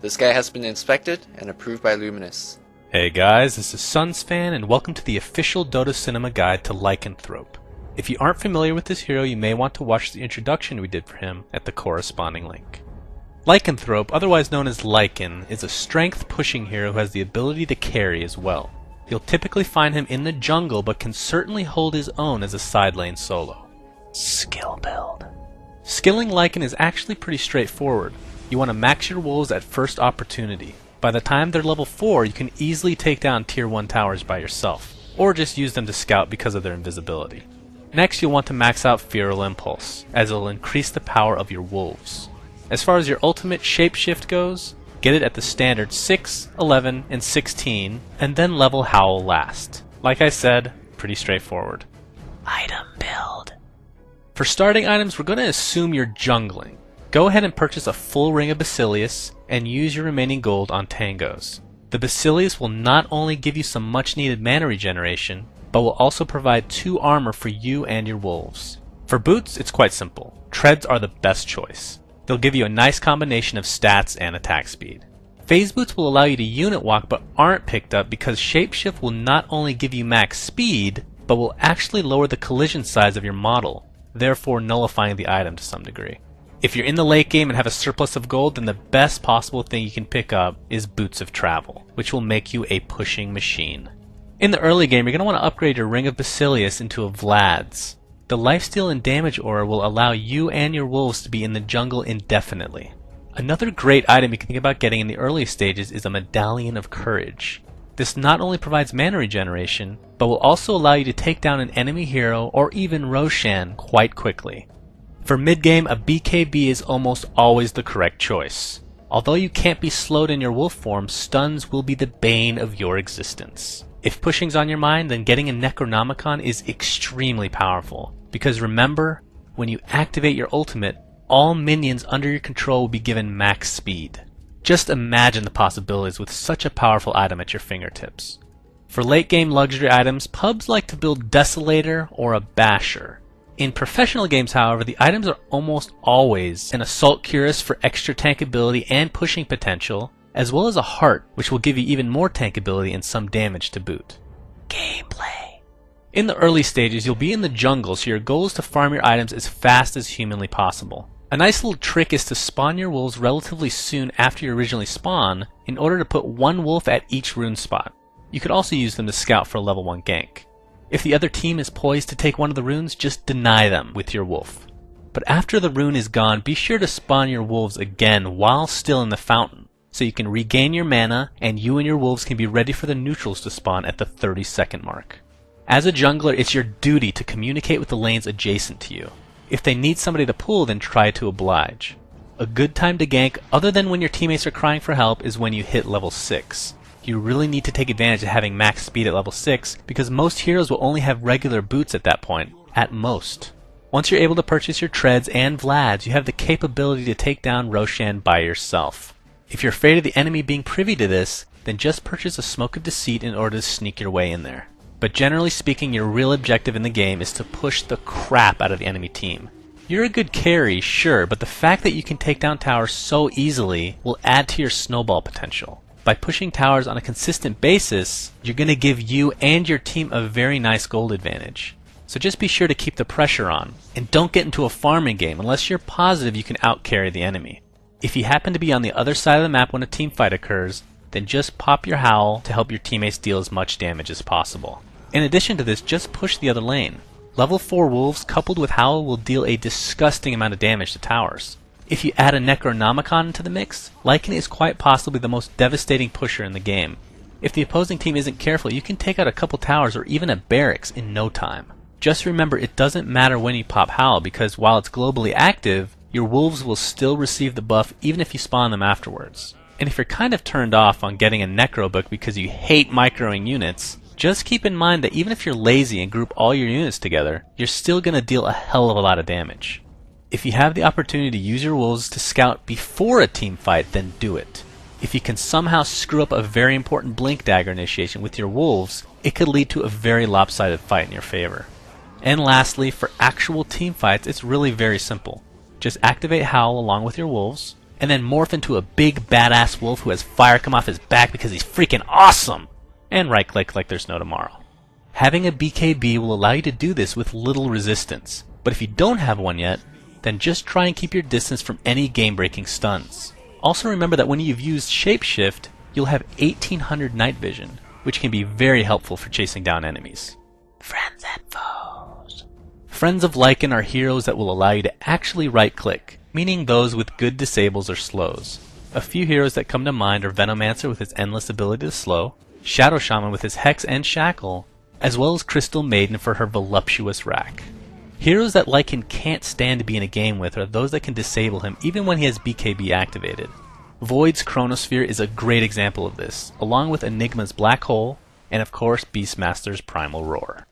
This guy has been inspected and approved by Luminous. Hey guys, this is Sunsfan and welcome to the official Dota Cinema Guide to Lycan. If you aren't familiar with this hero, you may want to watch the introduction we did for him at the corresponding link. Lycanthrope, otherwise known as Lycan, is a strength-pushing hero who has the ability to carry as well. You'll typically find him in the jungle, but can certainly hold his own as a side lane solo. Skill build. Skilling Lycan is actually pretty straightforward. You want to max your wolves at first opportunity. By the time they're level 4, you can easily take down tier 1 towers by yourself, or just use them to scout because of their invisibility. Next, you'll want to max out Feral Impulse, as it will increase the power of your wolves. As far as your ultimate Shapeshift goes, get it at the standard 6, 11, and 16, and then level Howl last. Like I said, pretty straightforward. Item build. For starting items, we're going to assume you're jungling. Go ahead and purchase a full ring of Basilius, and use your remaining gold on Tangos. The Basilius will not only give you some much needed mana regeneration, but will also provide 2 armor for you and your wolves. For boots, it's quite simple. Treads are the best choice. They'll give you a nice combination of stats and attack speed. Phase boots will allow you to unit walk but aren't picked up because Shapeshift will not only give you max speed, but will actually lower the collision size of your model, therefore nullifying the item to some degree. If you're in the late game and have a surplus of gold, then the best possible thing you can pick up is Boots of Travel, which will make you a pushing machine. In the early game, you're going to want to upgrade your Ring of Basilius into a Vlad's. The lifesteal and damage aura will allow you and your wolves to be in the jungle indefinitely. Another great item you can think about getting in the early stages is a Medallion of Courage. This not only provides mana regeneration, but will also allow you to take down an enemy hero or even Roshan quite quickly. For mid-game, a BKB is almost always the correct choice. Although you can't be slowed in your wolf form, stuns will be the bane of your existence. If pushing's on your mind, then getting a Necronomicon is extremely powerful. Because remember, when you activate your ultimate, all minions under your control will be given max speed. Just imagine the possibilities with such a powerful item at your fingertips. For late game luxury items, pubs like to build Desolator or a Basher. In professional games, however, the items are almost always an Assault Cuirass for extra tankability and pushing potential, as well as a Heart, which will give you even more tankability and some damage to boot. Gameplay. In the early stages, you'll be in the jungle, so your goal is to farm your items as fast as humanly possible. A nice little trick is to spawn your wolves relatively soon after you originally spawn, in order to put 1 wolf at each rune spot. You could also use them to scout for a level 1 gank. If the other team is poised to take one of the runes, just deny them with your wolf. But after the rune is gone, be sure to spawn your wolves again while still in the fountain, so you can regain your mana and you and your wolves can be ready for the neutrals to spawn at the 30-second mark. As a jungler, it's your duty to communicate with the lanes adjacent to you. If they need somebody to pull, then try to oblige. A good time to gank, other than when your teammates are crying for help, is when you hit level 6. You really need to take advantage of having max speed at level 6, because most heroes will only have regular boots at that point, at most. Once you're able to purchase your treads and Vlads, you have the capability to take down Roshan by yourself. If you're afraid of the enemy being privy to this, then just purchase a Smoke of Deceit in order to sneak your way in there. But generally speaking, your real objective in the game is to push the crap out of the enemy team. You're a good carry, sure, but the fact that you can take down towers so easily will add to your snowball potential. By pushing towers on a consistent basis, you're going to give you and your team a very nice gold advantage. So just be sure to keep the pressure on, and don't get into a farming game unless you're positive you can outcarry the enemy. If you happen to be on the other side of the map when a team fight occurs, then just pop your Howl to help your teammates deal as much damage as possible. In addition to this, just push the other lane. Level 4 wolves coupled with Howl will deal a disgusting amount of damage to towers. If you add a Necronomicon into the mix, Lycan is quite possibly the most devastating pusher in the game. If the opposing team isn't careful, you can take out a couple towers or even a barracks in no time. Just remember, it doesn't matter when you pop Howl, because while it's globally active, your wolves will still receive the buff even if you spawn them afterwards. And if you're kind of turned off on getting a Necro book because you hate microing units, just keep in mind that even if you're lazy and group all your units together, you're still going to deal a hell of a lot of damage. If you have the opportunity to use your wolves to scout before a team fight, then do it. If you can somehow screw up a very important Blink Dagger initiation with your wolves, it could lead to a very lopsided fight in your favor. And lastly, for actual team fights, it's really very simple. Just activate Howl along with your wolves, and then morph into a big badass wolf who has fire come off his back because he's freaking awesome, and right-click like there's no tomorrow. Having a BKB will allow you to do this with little resistance, but if you don't have one yet, then just try and keep your distance from any game-breaking stuns. Also remember that when you've used Shapeshift, you'll have 1800 night vision, which can be very helpful for chasing down enemies. Friends and foes. Friends of Lycan are heroes that will allow you to actually right-click, meaning those with good disables or slows. A few heroes that come to mind are Venomancer with his endless ability to slow, Shadow Shaman with his Hex and Shackle, as well as Crystal Maiden for her voluptuous rack. Heroes that Lycan can't stand to be in a game with are those that can disable him even when he has BKB activated. Void's Chronosphere is a great example of this, along with Enigma's Black Hole, and of course Beastmaster's Primal Roar.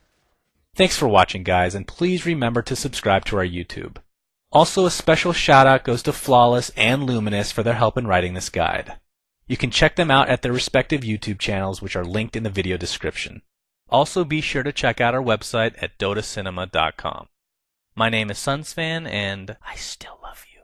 Thanks for watching, guys, and please remember to subscribe to our YouTube. Also, a special shout out goes to Flawless and Luminous for their help in writing this guide. You can check them out at their respective YouTube channels, which are linked in the video description. Also, be sure to check out our website at dotacinema.com. My name is Sunsfan, and I still love you.